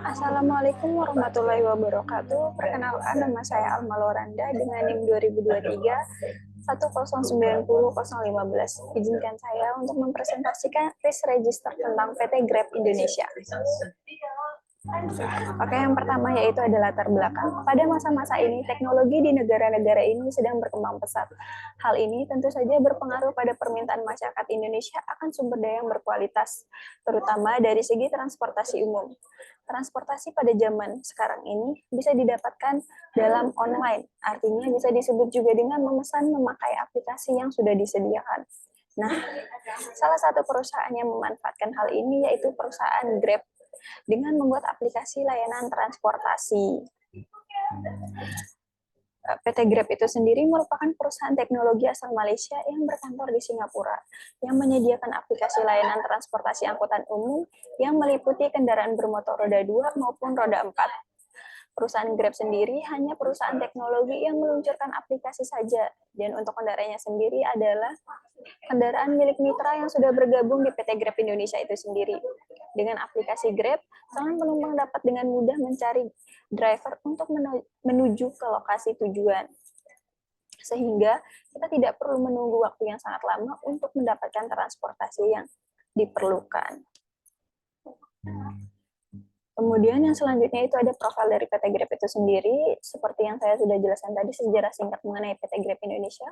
Assalamualaikum warahmatullahi wabarakatuh. Perkenalkan, nama saya Alma Loranda dengan NIM 2023 1090015. Izinkan saya untuk mempresentasikan risk register tentang PT Grab Indonesia. Oke, yang pertama yaitu ada latar belakang. Pada masa-masa ini, teknologi di negara-negara ini sedang berkembang pesat. Hal ini tentu saja berpengaruh pada permintaan masyarakat Indonesia akan sumber daya yang berkualitas, terutama dari segi transportasi umum. Transportasi pada zaman sekarang ini bisa didapatkan dalam online, artinya bisa disebut juga dengan memesan memakai aplikasi yang sudah disediakan. Nah, salah satu perusahaan yang memanfaatkan hal ini yaitu perusahaan Grab dengan membuat aplikasi layanan transportasi. PT Grab itu sendiri merupakan perusahaan teknologi asal Malaysia yang berkantor di Singapura, yang menyediakan aplikasi layanan transportasi angkutan umum yang meliputi kendaraan bermotor roda 2 maupun roda 4. Perusahaan Grab sendiri hanya perusahaan teknologi yang meluncurkan aplikasi saja, dan untuk kendaraannya sendiri adalah kendaraan milik mitra yang sudah bergabung di PT Grab Indonesia itu sendiri. Dengan aplikasi Grab, calon penumpang dapat dengan mudah mencari driver untuk menuju ke lokasi tujuan. Sehingga kita tidak perlu menunggu waktu yang sangat lama untuk mendapatkan transportasi yang diperlukan. Kemudian yang selanjutnya itu ada profil dari PT Grab itu sendiri. Seperti yang saya sudah jelaskan tadi, sejarah singkat mengenai PT Grab Indonesia.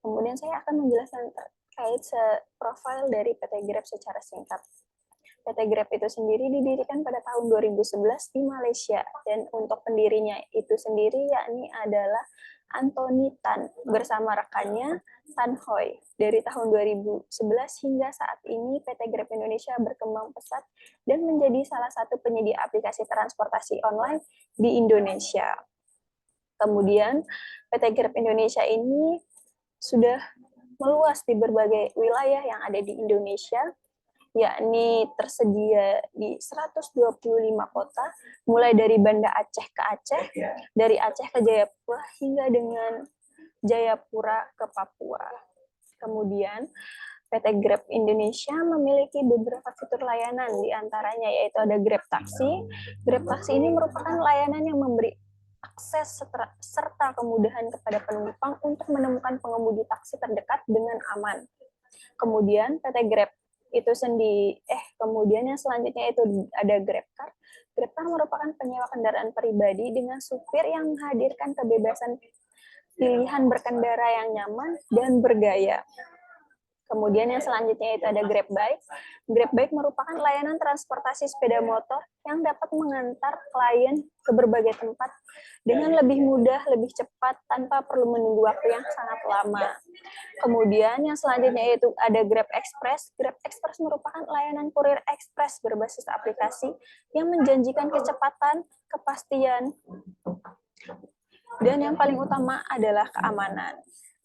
Kemudian saya akan menjelaskan terkait profil dari PT Grab secara singkat. PT Grab itu sendiri didirikan pada tahun 2011 di Malaysia, dan untuk pendirinya itu sendiri yakni adalah Anthony Tan bersama rekannya Tan Hoi. Dari tahun 2011 hingga saat ini PT Grab Indonesia berkembang pesat dan menjadi salah satu penyedia aplikasi transportasi online di Indonesia. Kemudian PT Grab Indonesia ini sudah meluas di berbagai wilayah yang ada di Indonesia, yakni tersedia di 125 kota, mulai dari Banda Aceh ke Aceh, dari Aceh ke Jayapura, hingga dengan Jayapura ke Papua. Kemudian, PT Grab Indonesia memiliki beberapa fitur layanan, diantaranya yaitu ada Grab Taksi. Grab Taksi ini merupakan layanan yang memberi akses serta kemudahan kepada penumpang untuk menemukan pengemudi taksi terdekat dengan aman. Kemudian PT Grab itu sendiri, kemudian yang selanjutnya itu ada GrabCar. GrabCar merupakan penyewa kendaraan pribadi dengan supir yang menghadirkan kebebasan pilihan berkendara yang nyaman dan bergaya. Kemudian yang selanjutnya itu ada GrabBike. GrabBike merupakan layanan transportasi sepeda motor yang dapat mengantar klien ke berbagai tempat dengan lebih mudah, lebih cepat, tanpa perlu menunggu waktu yang sangat lama. Kemudian yang selanjutnya itu ada Grab Express. Grab Express merupakan layanan kurir ekspres berbasis aplikasi yang menjanjikan kecepatan, kepastian, dan yang paling utama adalah keamanan.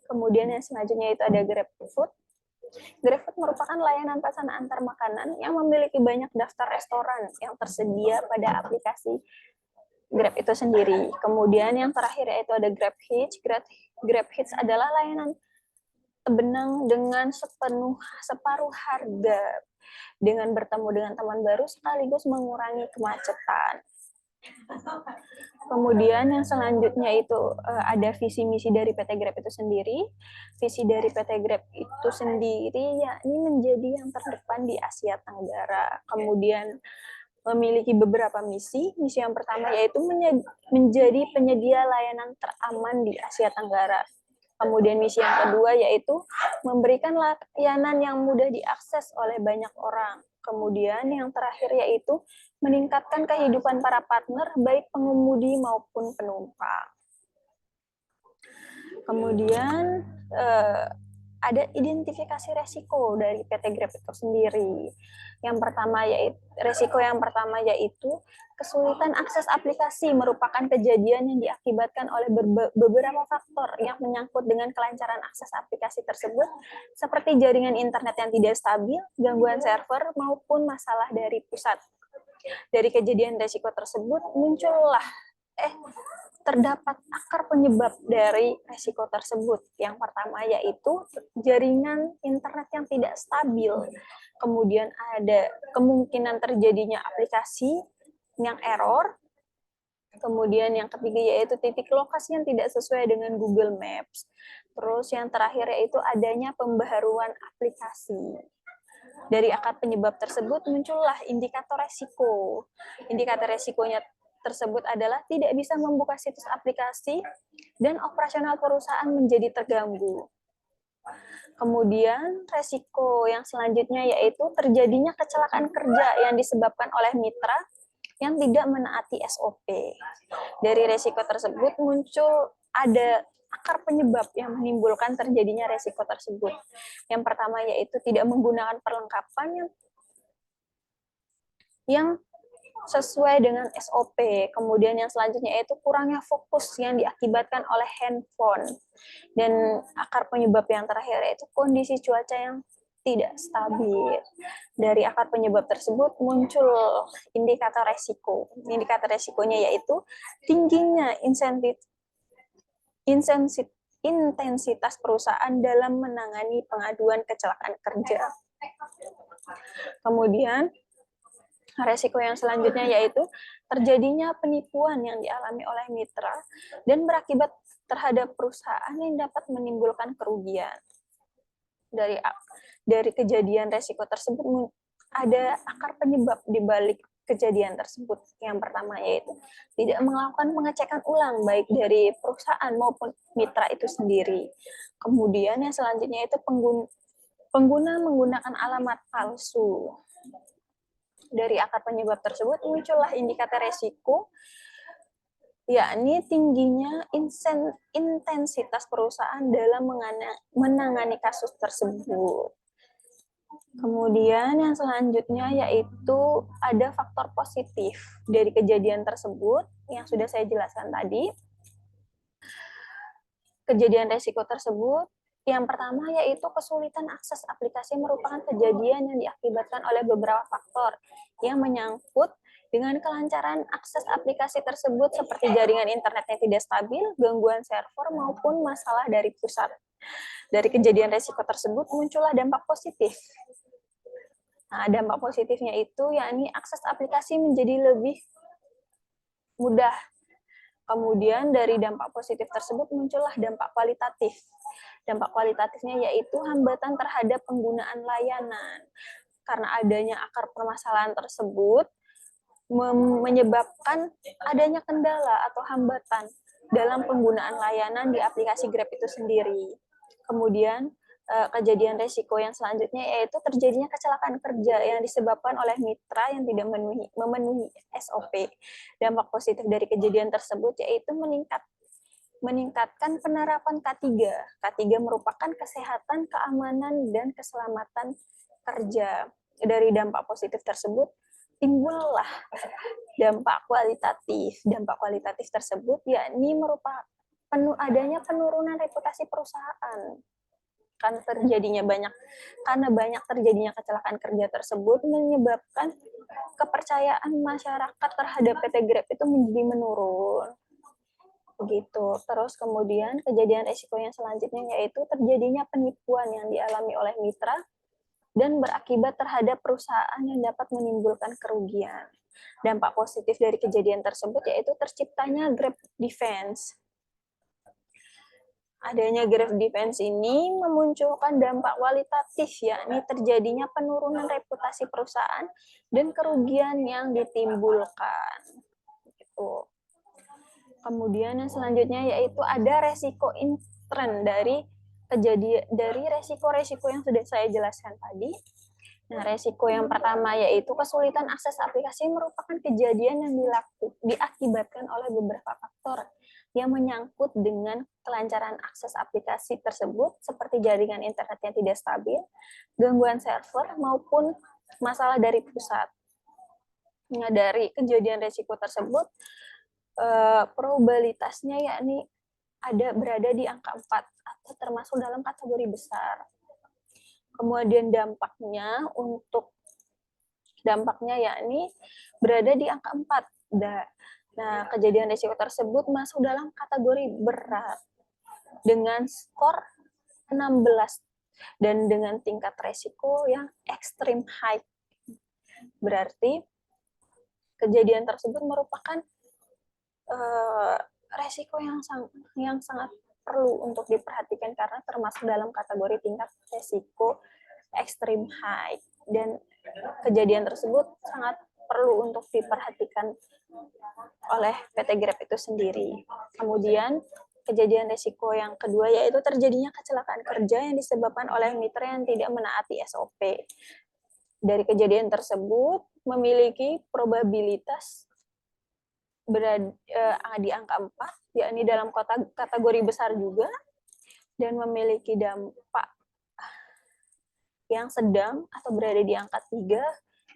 Kemudian yang selanjutnya itu ada GrabFood. GrabFood merupakan layanan pesan antar makanan yang memiliki banyak daftar restoran yang tersedia pada aplikasi Grab itu sendiri. Kemudian yang terakhir yaitu ada GrabHitch. GrabHitch adalah layanan benang dengan separuh harga dengan bertemu dengan teman baru sekaligus mengurangi kemacetan. Kemudian yang selanjutnya itu ada visi misi dari PT Grab itu sendiri. Visi dari PT Grab itu sendiri yakni menjadi yang terdepan di Asia Tenggara. Kemudian memiliki beberapa misi. Misi yang pertama yaitu menjadi penyedia layanan teraman di Asia Tenggara. Kemudian misi yang kedua yaitu memberikan layanan yang mudah diakses oleh banyak orang. Kemudian yang terakhir yaitu meningkatkan kehidupan para partner, baik pengemudi maupun penumpang. Kemudian ada identifikasi resiko dari PT Grab itu sendiri. Resiko yang pertama yaitu kesulitan akses aplikasi, merupakan kejadian yang diakibatkan oleh beberapa faktor yang menyangkut dengan kelancaran akses aplikasi tersebut, seperti jaringan internet yang tidak stabil, gangguan server, maupun masalah dari pusat. Dari kejadian resiko tersebut muncullah terdapat akar penyebab dari resiko tersebut. Yang pertama yaitu jaringan internet yang tidak stabil. Kemudian ada kemungkinan terjadinya aplikasi yang error. Kemudian yang ketiga yaitu titik lokasi yang tidak sesuai dengan Google Maps. Terus yang terakhir yaitu adanya pembaharuan aplikasi. Dari akar penyebab tersebut muncullah indikator resiko. Indikator resikonya tersebut adalah tidak bisa membuka situs aplikasi dan operasional perusahaan menjadi terganggu. Kemudian resiko yang selanjutnya yaitu terjadinya kecelakaan kerja yang disebabkan oleh mitra yang tidak menaati SOP. Dari resiko tersebut muncul ada akar penyebab yang menimbulkan terjadinya resiko tersebut. Yang pertama yaitu tidak menggunakan perlengkapan yang sesuai dengan SOP. Kemudian yang selanjutnya yaitu kurangnya fokus yang diakibatkan oleh handphone. Dan akar penyebab yang terakhir yaitu kondisi cuaca yang tidak stabil. Dari akar penyebab tersebut muncul indikator resiko. Indikator resikonya yaitu tingginya intensitas perusahaan dalam menangani pengaduan kecelakaan kerja. Kemudian resiko yang selanjutnya yaitu terjadinya penipuan yang dialami oleh mitra dan berakibat terhadap perusahaan yang dapat menimbulkan kerugian. Dari kejadian resiko tersebut ada akar penyebab di balik kejadian tersebut. Yang pertama yaitu tidak melakukan pengecekan ulang baik dari perusahaan maupun mitra itu sendiri. Kemudian yang selanjutnya itu pengguna menggunakan alamat palsu. Dari akar penyebab tersebut muncullah indikator resiko, yakni tingginya intensitas perusahaan dalam menangani kasus tersebut. Kemudian yang selanjutnya yaitu ada faktor positif dari kejadian tersebut yang sudah saya jelaskan tadi. Kejadian resiko tersebut yang pertama yaitu kesulitan akses aplikasi merupakan kejadian yang diakibatkan oleh beberapa faktor yang menyangkut dengan kelancaran akses aplikasi tersebut seperti jaringan internet yang tidak stabil, gangguan server, maupun masalah dari pusat. Dari kejadian resiko tersebut muncullah dampak positif. Nah, dampak positifnya itu yakni akses aplikasi menjadi lebih mudah. Kemudian dari dampak positif tersebut muncullah dampak kualitatif. Dampak kualitatifnya yaitu hambatan terhadap penggunaan layanan. Karena adanya akar permasalahan tersebut menyebabkan adanya kendala atau hambatan dalam penggunaan layanan di aplikasi Grab itu sendiri. Kemudian kejadian resiko yang selanjutnya yaitu terjadinya kecelakaan kerja yang disebabkan oleh mitra yang tidak memenuhi SOP. Dampak positif dari kejadian tersebut yaitu meningkatkan penerapan K3. K3 merupakan kesehatan, keamanan, dan keselamatan kerja. Dari dampak positif tersebut timbullah dampak kualitatif. Dampak kualitatif tersebut yakni merupakan adanya penurunan reputasi perusahaan. Karena banyak terjadinya kecelakaan kerja tersebut menyebabkan kepercayaan masyarakat terhadap PT Grab itu menjadi menurun. Begitu. Terus kemudian kejadian resiko yang selanjutnya yaitu terjadinya penipuan yang dialami oleh mitra dan berakibat terhadap perusahaan yang dapat menimbulkan kerugian. Dampak positif dari kejadian tersebut yaitu terciptanya Grab Defense. Adanya Grab Defense ini memunculkan dampak kualitatif, yakni terjadinya penurunan reputasi perusahaan dan kerugian yang ditimbulkan. Gitu. Kemudian yang selanjutnya yaitu ada resiko intern dari resiko-resiko yang sudah saya jelaskan tadi. Nah, resiko yang pertama yaitu kesulitan akses aplikasi merupakan kejadian yang diakibatkan oleh beberapa faktor yang menyangkut dengan kelancaran akses aplikasi tersebut seperti jaringan internet yang tidak stabil, gangguan server, maupun masalah dari pusat. Nah, dari kejadian resiko tersebut, probabilitasnya yakni berada di angka 4 atau termasuk dalam kategori besar. Kemudian dampaknya yakni berada di angka 4. Nah, kejadian risiko tersebut masuk dalam kategori berat dengan skor 16 dan dengan tingkat resiko yang extreme high. Berarti kejadian tersebut merupakan resiko yang sangat perlu untuk diperhatikan karena termasuk dalam kategori tingkat resiko extreme high, dan kejadian tersebut sangat perlu untuk diperhatikan oleh PT Grab itu sendiri. Kemudian kejadian resiko yang kedua yaitu terjadinya kecelakaan kerja yang disebabkan oleh mitra yang tidak menaati SOP. Dari kejadian tersebut memiliki probabilitas di angka 4, yakni dalam kategori besar juga, dan memiliki dampak yang sedang atau berada di angka 3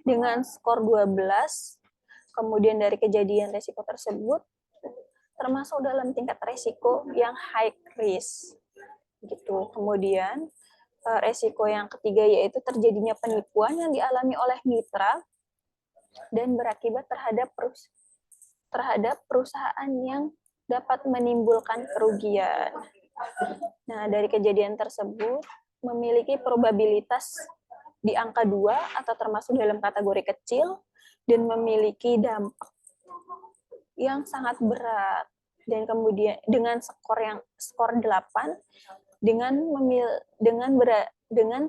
dengan skor 12. Kemudian dari kejadian resiko tersebut termasuk dalam tingkat resiko yang high risk. Gitu. Kemudian resiko yang ketiga yaitu terjadinya penipuan yang dialami oleh mitra dan berakibat terhadap perusahaan yang dapat menimbulkan kerugian. Nah, dari kejadian tersebut memiliki probabilitas di angka 2 atau termasuk dalam kategori kecil dan memiliki dampak yang sangat berat, dan kemudian dengan skor 8 dengan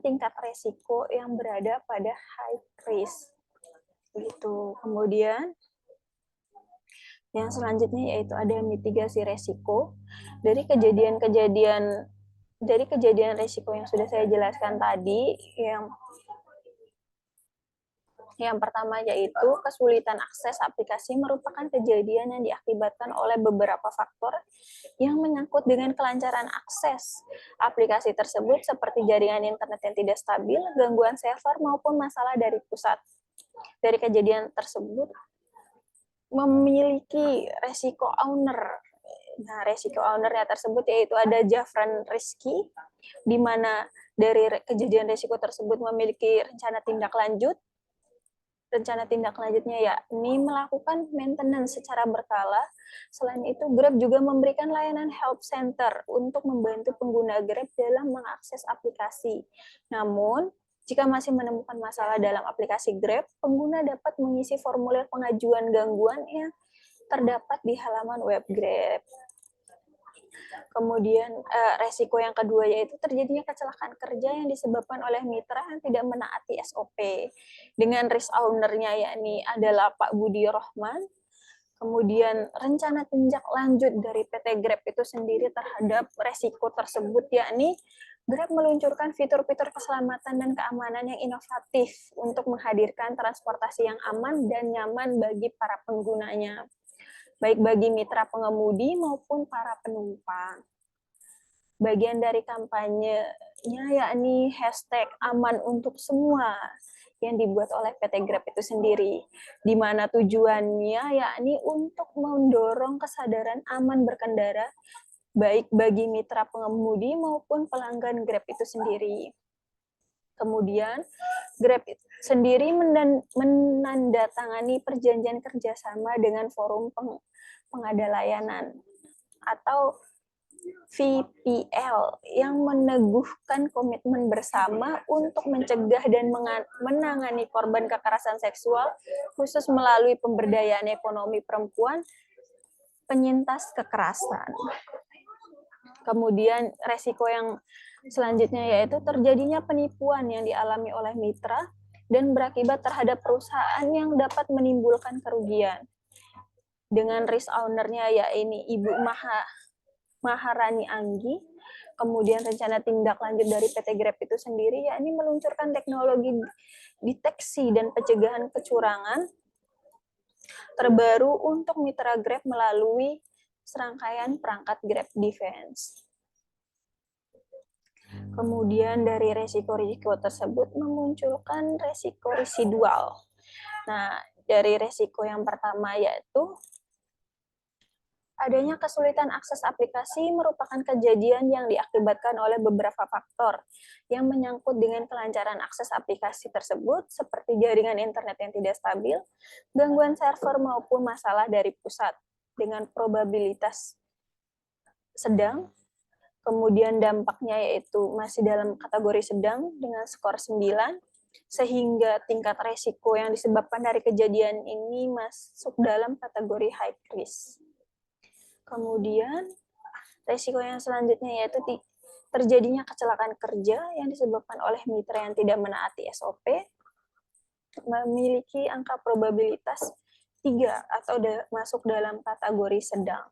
tingkat resiko yang berada pada high risk. Begitu. Kemudian yang selanjutnya yaitu ada mitigasi resiko. Dari kejadian resiko yang sudah saya jelaskan tadi, yang pertama yaitu kesulitan akses aplikasi merupakan kejadian yang diakibatkan oleh beberapa faktor yang menyangkut dengan kelancaran akses aplikasi tersebut seperti jaringan internet yang tidak stabil, gangguan server, maupun masalah dari pusat. Dari kejadian tersebut memiliki resiko owner. Nah, resiko ownernya tersebut yaitu ada Jafran Rizky, di mana dari kejadian resiko tersebut memiliki rencana tindak lanjut. Rencana tindak lanjutnya yakni melakukan maintenance secara berkala. Selain itu, Grab juga memberikan layanan help center untuk membantu pengguna Grab dalam mengakses aplikasi. Namun, jika masih menemukan masalah dalam aplikasi Grab, pengguna dapat mengisi formulir pengajuan gangguan yang terdapat di halaman web Grab. Kemudian resiko yang kedua yaitu terjadinya kecelakaan kerja yang disebabkan oleh mitra yang tidak menaati SOP. Dengan risk owner-nya yakni adalah Pak Budi Rohman. Kemudian rencana tindak lanjut dari PT Grab itu sendiri terhadap resiko tersebut yakni Grab meluncurkan fitur-fitur keselamatan dan keamanan yang inovatif untuk menghadirkan transportasi yang aman dan nyaman bagi para penggunanya, baik bagi mitra pengemudi maupun para penumpang. Bagian dari kampanyenya yakni #aman untuk semua yang dibuat oleh PT Grab itu sendiri, di mana tujuannya yakni untuk mendorong kesadaran aman berkendara baik bagi mitra pengemudi maupun pelanggan Grab itu sendiri. Kemudian, Grab sendiri menandatangani perjanjian kerjasama dengan Forum Pengada Layanan atau VPL yang meneguhkan komitmen bersama untuk mencegah dan menangani korban kekerasan seksual, khusus melalui pemberdayaan ekonomi perempuan penyintas kekerasan. Kemudian resiko yang selanjutnya yaitu terjadinya penipuan yang dialami oleh mitra dan berakibat terhadap perusahaan yang dapat menimbulkan kerugian. Dengan risk owner-nya yakni Ibu Maharani Anggi. Kemudian rencana tindak lanjut dari PT Grab itu sendiri yakni meluncurkan teknologi deteksi dan pencegahan kecurangan terbaru untuk mitra Grab melalui serangkaian perangkat Grab Defense. Kemudian dari resiko-risiko tersebut memunculkan resiko residual. Nah, dari resiko yang pertama yaitu adanya kesulitan akses aplikasi merupakan kejadian yang diakibatkan oleh beberapa faktor yang menyangkut dengan kelancaran akses aplikasi tersebut seperti jaringan internet yang tidak stabil, gangguan server maupun masalah dari pusat dengan probabilitas sedang. Kemudian dampaknya yaitu masih dalam kategori sedang dengan skor 9. sehingga tingkat resiko yang disebabkan dari kejadian ini masuk dalam kategori high risk. Kemudian resiko yang selanjutnya yaitu terjadinya kecelakaan kerja yang disebabkan oleh mitra yang tidak menaati SOP, memiliki angka probabilitas 3 atau masuk dalam kategori sedang.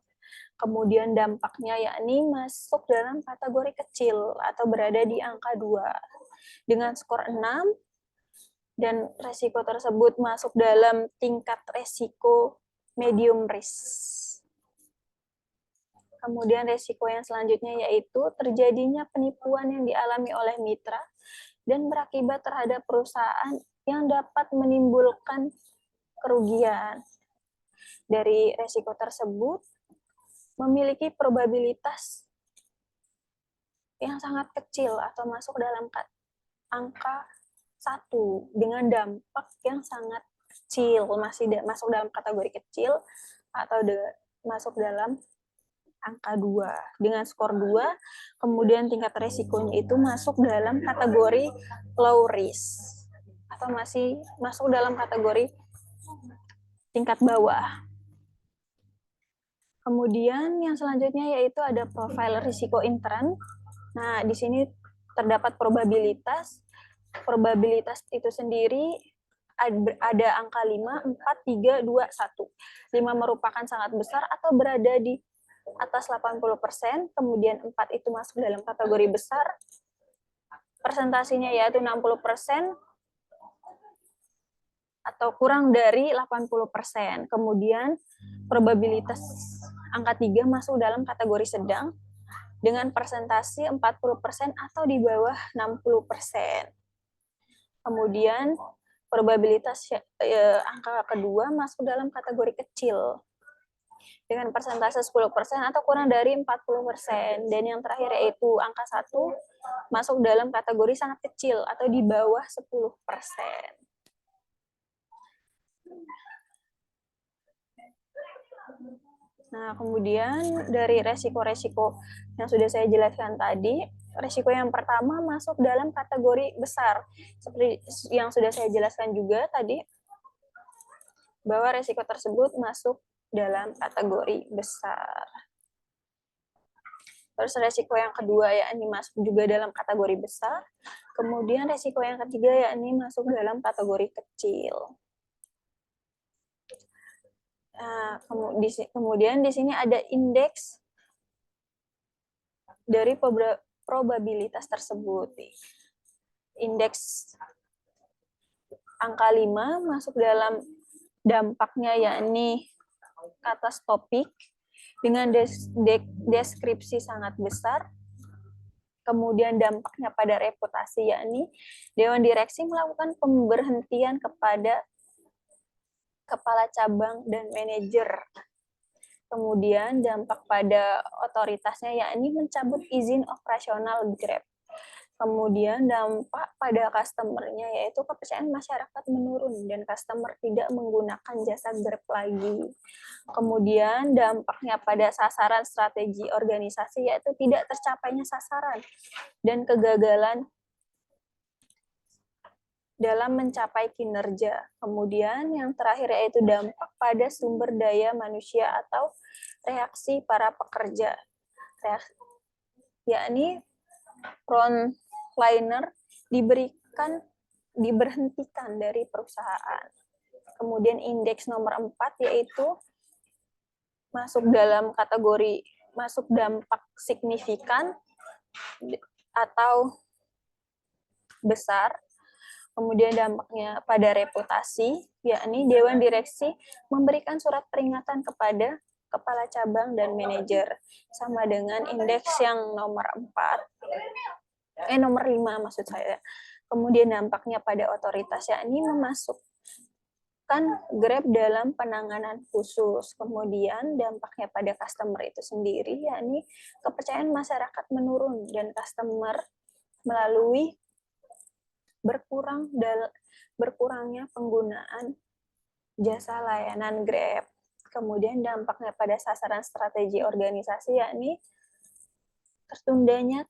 Kemudian dampaknya yakni masuk dalam kategori kecil atau berada di angka 2 dengan skor 6, dan resiko tersebut masuk dalam tingkat resiko medium risk. Kemudian resiko yang selanjutnya yaitu terjadinya penipuan yang dialami oleh mitra dan berakibat terhadap perusahaan yang dapat menimbulkan kerugian. Dari resiko tersebut memiliki probabilitas yang sangat kecil atau masuk dalam angka 1 dengan dampak yang sangat kecil, masih masuk dalam kategori kecil atau masuk dalam angka 2 dengan skor 2, kemudian tingkat resikonya itu masuk dalam kategori low risk atau masih masuk dalam kategori tingkat bawah. Kemudian yang selanjutnya yaitu ada profil risiko intern. Nah, di sini terdapat probabilitas. Probabilitas itu sendiri ada angka 5, 4, 3, 2, 1. 5 merupakan sangat besar atau berada di atas 80%, kemudian 4 itu masuk dalam kategori besar. Persentasinya yaitu 60% atau kurang dari 80%. Kemudian probabilitas angka 3 masuk dalam kategori sedang dengan persentase 40% atau di bawah 60%. Kemudian probabilitas angka kedua masuk dalam kategori kecil dengan persentase 10% atau kurang dari 40%. Dan yang terakhir yaitu angka 1 masuk dalam kategori sangat kecil atau di bawah 10%. Nah, kemudian dari resiko-resiko yang sudah saya jelaskan tadi, resiko yang pertama masuk dalam kategori besar. Seperti yang sudah saya jelaskan juga tadi, bahwa resiko tersebut masuk dalam kategori besar. Terus resiko yang kedua yakni masuk juga dalam kategori besar. Kemudian resiko yang ketiga yakni masuk dalam kategori kecil. Nah, kemudian di sini ada indeks dari probabilitas tersebut. Indeks angka 5 masuk dalam dampaknya yakni katastropik dengan deskripsi sangat besar. Kemudian dampaknya pada reputasi yakni Dewan Direksi melakukan pemberhentian kepada kepala cabang dan manajer. Kemudian dampak pada otoritasnya yakni mencabut izin operasional Grab. Kemudian dampak pada customer-nya yaitu kepercayaan masyarakat menurun dan customer tidak menggunakan jasa Grab lagi. Kemudian dampaknya pada sasaran strategi organisasi yaitu tidak tercapainya sasaran dan kegagalan dalam mencapai kinerja. Kemudian yang terakhir yaitu dampak pada sumber daya manusia atau reaksi para pekerja. Yakni frontliner diberhentikan dari perusahaan. Kemudian indeks nomor 4 yaitu masuk dalam kategori masuk dampak signifikan atau besar. Kemudian dampaknya pada reputasi, yakni Dewan Direksi memberikan surat peringatan kepada kepala cabang dan manajer. Sama dengan indeks yang nomor 4, nomor 5 maksud saya. Kemudian dampaknya pada otoritas, yakni memasukkan Grab dalam penanganan khusus. Kemudian dampaknya pada customer itu sendiri, yakni kepercayaan masyarakat menurun dan customer melalui berkurangnya penggunaan jasa layanan Grab. Kemudian dampaknya pada sasaran strategi organisasi yakni tertundanya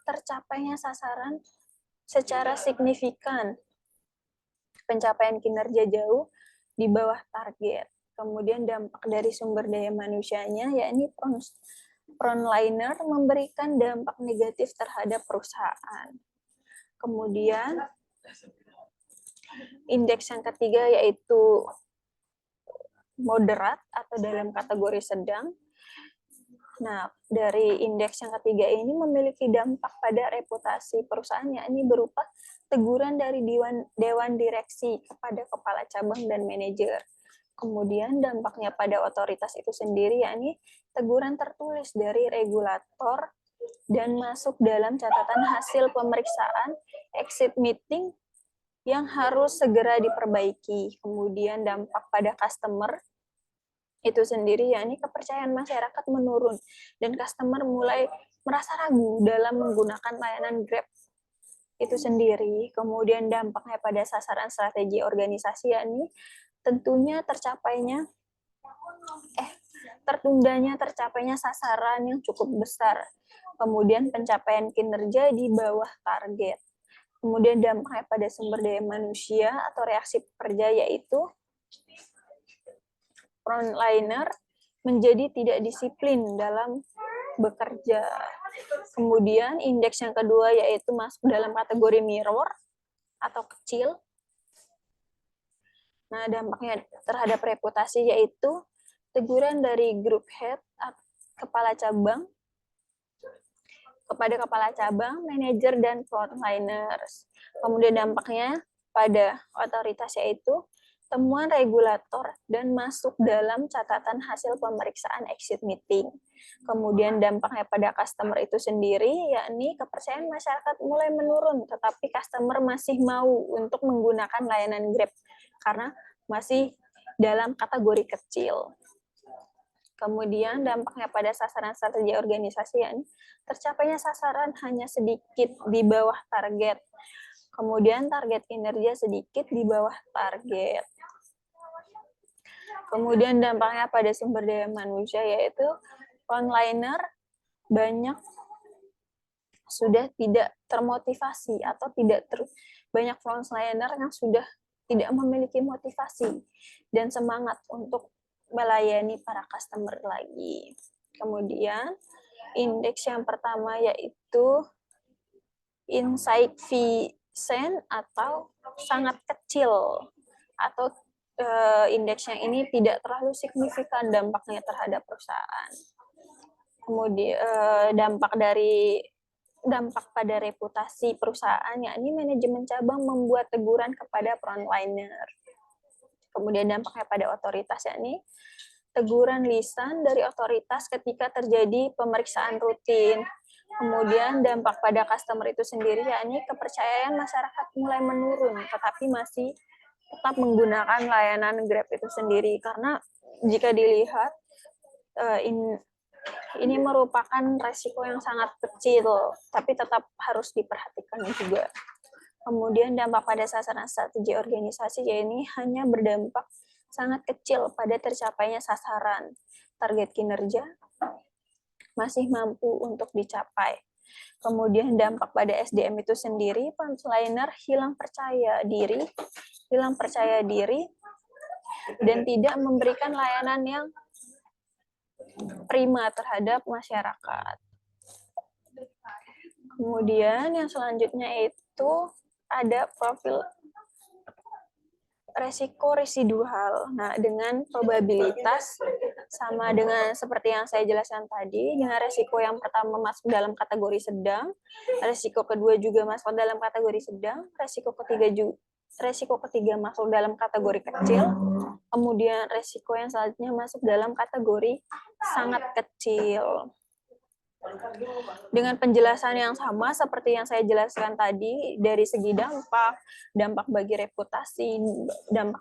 tercapainya sasaran secara signifikan pencapaian kinerja jauh di bawah target. Kemudian dampak dari sumber daya manusianya, yakni frontliner memberikan dampak negatif terhadap perusahaan. Kemudian indeks yang ketiga yaitu moderat atau dalam kategori sedang. Nah, dari indeks yang ketiga ini memiliki dampak pada reputasi perusahaan, yakni berupa teguran dari dewan direksi kepada kepala cabang dan manajer. Kemudian dampaknya pada otoritas itu sendiri, yakni teguran tertulis dari regulator dan masuk dalam catatan hasil pemeriksaan exit meeting yang harus segera diperbaiki. Kemudian dampak pada customer itu sendiri, yakni kepercayaan masyarakat menurun dan customer mulai merasa ragu dalam menggunakan layanan Grab itu sendiri. Kemudian dampaknya pada sasaran strategi organisasi, yakni tentunya tertundanya tercapainya sasaran yang cukup besar. Kemudian pencapaian kinerja di bawah target. Kemudian dampaknya pada sumber daya manusia atau reaksi pekerja, yaitu frontliner menjadi tidak disiplin dalam bekerja. Kemudian indeks yang kedua yaitu masuk dalam kategori mirror atau kecil. Nah, dampaknya terhadap reputasi yaitu teguran dari group head, kepala cabang, kepada kepala cabang, manajer, dan frontliners. Kemudian dampaknya pada otoritas yaitu temuan regulator dan masuk dalam catatan hasil pemeriksaan exit meeting. Kemudian dampaknya pada customer itu sendiri, yakni kepercayaan masyarakat mulai menurun, tetapi customer masih mau untuk menggunakan layanan Grab karena masih dalam kategori kecil. Kemudian dampaknya pada sasaran strategi organisasi, yakni tercapainya sasaran hanya sedikit di bawah target. Kemudian target kinerja sedikit di bawah target. Kemudian dampaknya pada sumber daya manusia yaitu frontliner banyak sudah tidak termotivasi atau banyak frontliner yang sudah tidak memiliki motivasi dan semangat untuk melayani para customer lagi. Kemudian indeks yang pertama yaitu insignificant atau sangat kecil, atau indeks yang ini tidak terlalu signifikan dampaknya terhadap perusahaan. Kemudian dampak pada reputasi perusahaan, yakni manajemen cabang membuat teguran kepada frontliner. Kemudian dampaknya pada otoritas, yakni teguran lisan dari otoritas ketika terjadi pemeriksaan rutin. Kemudian dampak pada customer itu sendiri, yakni kepercayaan masyarakat mulai menurun, tetapi masih tetap menggunakan layanan Grab itu sendiri. Karena jika dilihat, ini merupakan resiko yang sangat kecil, tapi tetap harus diperhatikan juga. Kemudian dampak pada sasaran strategi organisasi, ini hanya berdampak sangat kecil pada tercapainya sasaran. Target kinerja masih mampu untuk dicapai. Kemudian dampak pada SDM itu sendiri, frontliner hilang percaya diri, dan tidak memberikan layanan yang prima terhadap masyarakat. Kemudian yang selanjutnya itu ada profil resiko residual. Nah, dengan probabilitas sama dengan seperti yang saya jelaskan tadi, dengan resiko yang pertama masuk dalam kategori sedang, resiko kedua juga masuk dalam kategori sedang, resiko ketiga masuk dalam kategori kecil, kemudian resiko yang selanjutnya masuk dalam kategori sangat kecil. Dengan penjelasan yang sama seperti yang saya jelaskan tadi, dari segi dampak bagi reputasi, dampak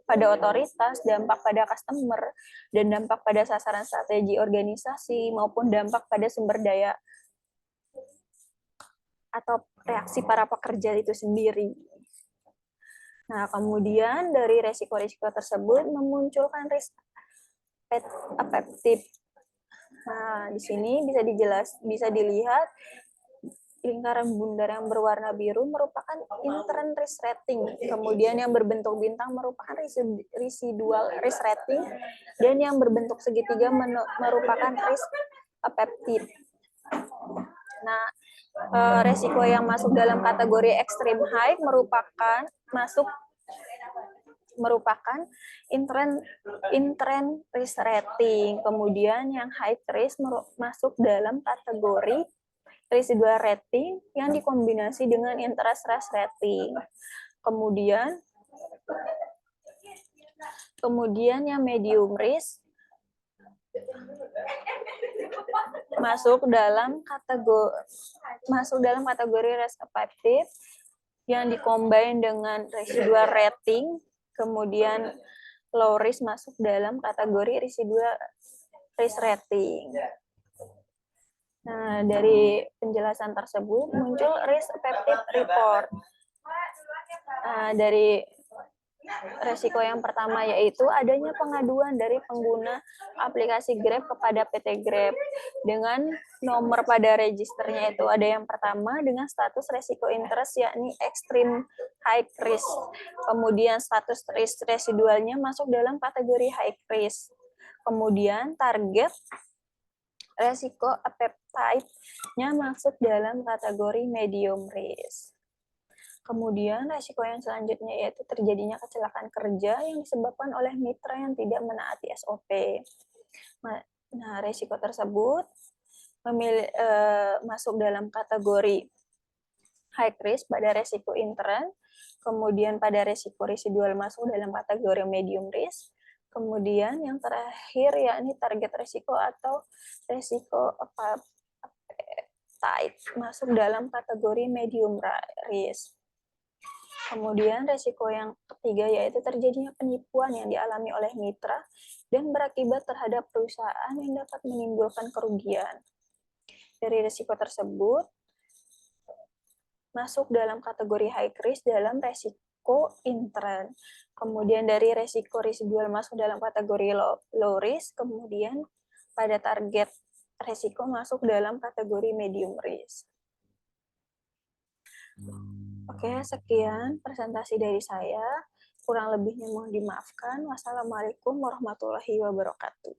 pada otoritas, dampak pada customer, dan dampak pada sasaran strategi organisasi, maupun dampak pada sumber daya atau reaksi para pekerja itu sendiri. Nah, kemudian dari resiko-resiko tersebut memunculkan risk affective. Nah, di sini bisa dilihat lingkaran bundar yang berwarna biru merupakan intern risk rating. Kemudian yang berbentuk bintang merupakan residual risk rating. Dan yang berbentuk segitiga merupakan risk appetite. Nah, resiko yang masuk dalam kategori extreme high merupakan intern risk rating. Kemudian yang high risk masuk dalam kategori residual rating yang dikombinasi dengan interest risk rating. Kemudian yang medium risk masuk dalam kategori risk appetite yang dikombin dengan residual rating. Kemudian low risk masuk dalam kategori residual risk rating. Nah, dari penjelasan tersebut muncul risk appetite report. Dari resiko yang pertama yaitu adanya pengaduan dari pengguna aplikasi Grab kepada PT Grab dengan nomor pada registernya itu ada yang pertama dengan status resiko interest yakni extreme high risk. Kemudian status risk residualnya masuk dalam kategori high risk. Kemudian target resiko appetite-nya masuk dalam kategori medium risk. Kemudian resiko yang selanjutnya yaitu terjadinya kecelakaan kerja yang disebabkan oleh mitra yang tidak menaati SOP. Nah, resiko tersebut masuk dalam kategori high risk pada resiko intern, kemudian pada resiko residual masuk dalam kategori medium risk, kemudian yang terakhir yakni target resiko atau resiko appetite masuk dalam kategori medium risk. Kemudian resiko yang ketiga yaitu terjadinya penipuan yang dialami oleh mitra dan berakibat terhadap perusahaan yang dapat menimbulkan kerugian. Dari resiko tersebut masuk dalam kategori high risk dalam resiko intern. Kemudian dari resiko residual masuk dalam kategori low risk, kemudian pada target resiko masuk dalam kategori medium risk. Oke, sekian presentasi dari saya. Kurang lebihnya mohon dimaafkan. Wassalamualaikum warahmatullahi wabarakatuh.